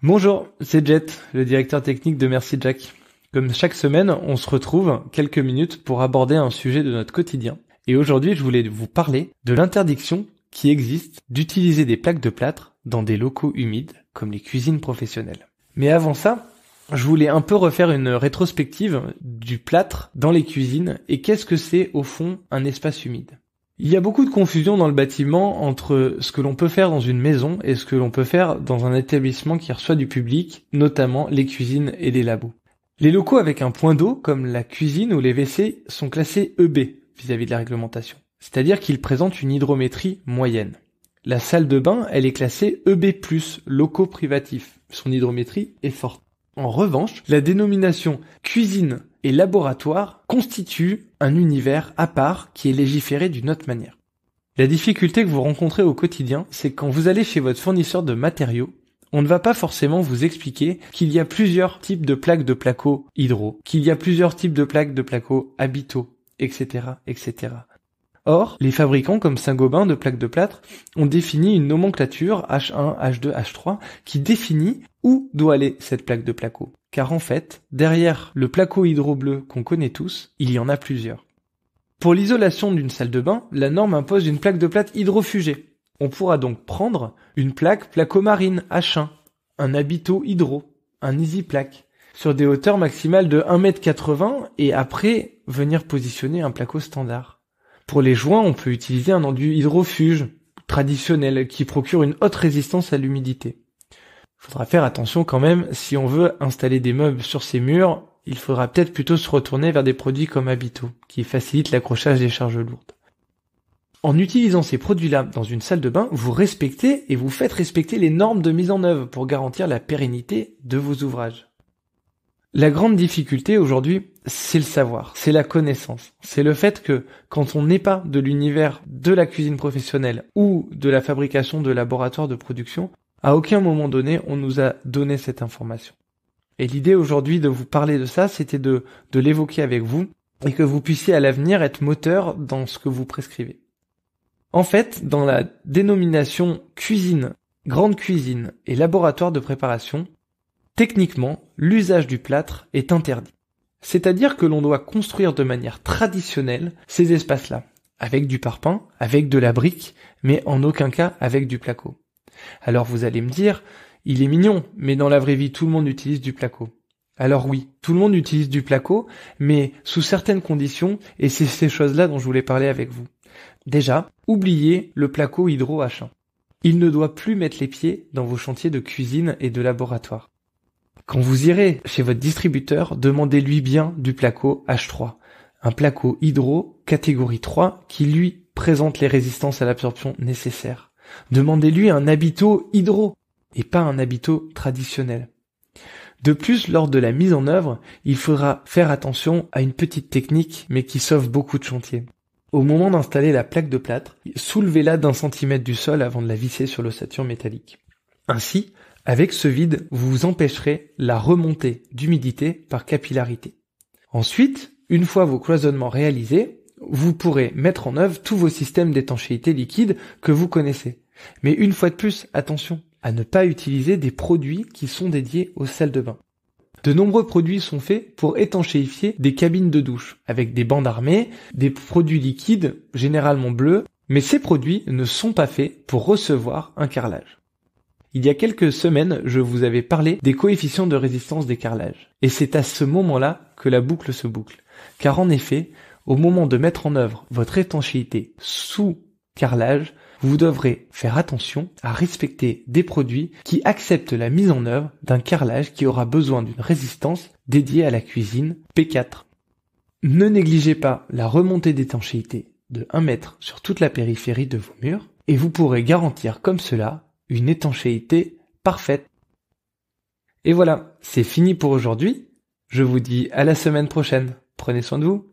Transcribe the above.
Bonjour, c'est Jet, le directeur technique de Merci Jack. Comme chaque semaine, on se retrouve quelques minutes pour aborder un sujet de notre quotidien. Et aujourd'hui, je voulais vous parler de l'interdiction qui existe d'utiliser des plaques de plâtre dans des locaux humides, comme les cuisines professionnelles. Mais avant ça, je voulais un peu refaire une rétrospective du plâtre dans les cuisines et qu'est-ce que c'est au fond un espace humide. Il y a beaucoup de confusion dans le bâtiment entre ce que l'on peut faire dans une maison et ce que l'on peut faire dans un établissement qui reçoit du public, notamment les cuisines et les labos. Les locaux avec un point d'eau, comme la cuisine ou les WC, sont classés EB vis-à-vis de la réglementation. C'est-à-dire qu'ils présentent une hydrométrie moyenne. La salle de bain, elle est classée EB+, locaux privatifs. Son hydrométrie est forte. En revanche, la dénomination cuisine et laboratoire constitue un univers à part qui est légiféré d'une autre manière. La difficulté que vous rencontrez au quotidien, c'est que quand vous allez chez votre fournisseur de matériaux, on ne va pas forcément vous expliquer qu'il y a plusieurs types de plaques de placo hydro, qu'il y a plusieurs types de plaques de placo habitaux, etc., etc. Or, les fabricants comme Saint-Gobain de plaques de plâtre ont défini une nomenclature H1, H2, H3 qui définit où doit aller cette plaque de placo. Car en fait, derrière le placo hydro bleu qu'on connaît tous, il y en a plusieurs. Pour l'isolation d'une salle de bain, la norme impose une plaque de plâtre hydrofugée. On pourra donc prendre une plaque placo-marine H1, un habito hydro, un easy plaque, sur des hauteurs maximales de 1,80 m et après venir positionner un placo standard. Pour les joints, on peut utiliser un enduit hydrofuge traditionnel qui procure une haute résistance à l'humidité. Il faudra faire attention quand même, si on veut installer des meubles sur ces murs, il faudra peut-être plutôt se retourner vers des produits comme Habito, qui facilitent l'accrochage des charges lourdes. En utilisant ces produits-là dans une salle de bain, vous respectez et vous faites respecter les normes de mise en œuvre pour garantir la pérennité de vos ouvrages. La grande difficulté aujourd'hui, c'est le savoir, c'est la connaissance. C'est le fait que quand on n'est pas de l'univers de la cuisine professionnelle ou de la fabrication de laboratoires de production, à aucun moment donné, on nous a donné cette information. Et l'idée aujourd'hui de vous parler de ça, c'était de l'évoquer avec vous et que vous puissiez à l'avenir être moteur dans ce que vous prescrivez. En fait, dans la dénomination cuisine, grande cuisine et laboratoire de préparation, techniquement, l'usage du plâtre est interdit. C'est-à-dire que l'on doit construire de manière traditionnelle ces espaces-là, avec du parpaing, avec de la brique, mais en aucun cas avec du placo. Alors vous allez me dire, il est mignon, mais dans la vraie vie, tout le monde utilise du placo. Alors oui, tout le monde utilise du placo, mais sous certaines conditions, et c'est ces choses-là dont je voulais parler avec vous. Déjà, oubliez le placo hydro H1. Il ne doit plus mettre les pieds dans vos chantiers de cuisine et de laboratoire. Quand vous irez chez votre distributeur, demandez-lui bien du placo H3, un placo hydro catégorie 3 qui lui présente les résistances à l'absorption nécessaires. Demandez-lui un habito hydro et pas un habito traditionnel. De plus, lors de la mise en œuvre, il faudra faire attention à une petite technique mais qui sauve beaucoup de chantiers. Au moment d'installer la plaque de plâtre, soulevez-la d'1 centimètre du sol avant de la visser sur l'ossature métallique. Ainsi, avec ce vide, vous empêcherez la remontée d'humidité par capillarité. Ensuite, une fois vos cloisonnements réalisés, vous pourrez mettre en œuvre tous vos systèmes d'étanchéité liquide que vous connaissez. Mais une fois de plus, attention à ne pas utiliser des produits qui sont dédiés aux salles de bain. De nombreux produits sont faits pour étanchéifier des cabines de douche, avec des bandes armées, des produits liquides, généralement bleus, mais ces produits ne sont pas faits pour recevoir un carrelage. Il y a quelques semaines, je vous avais parlé des coefficients de résistance des carrelages. Et c'est à ce moment-là que la boucle se boucle. Car en effet, au moment de mettre en œuvre votre étanchéité sous carrelage, vous devrez faire attention à respecter des produits qui acceptent la mise en œuvre d'un carrelage qui aura besoin d'une résistance dédiée à la cuisine P4. Ne négligez pas la remontée d'étanchéité de 1 mètre sur toute la périphérie de vos murs et vous pourrez garantir comme cela une étanchéité parfaite. Et voilà, c'est fini pour aujourd'hui. Je vous dis à la semaine prochaine. Prenez soin de vous.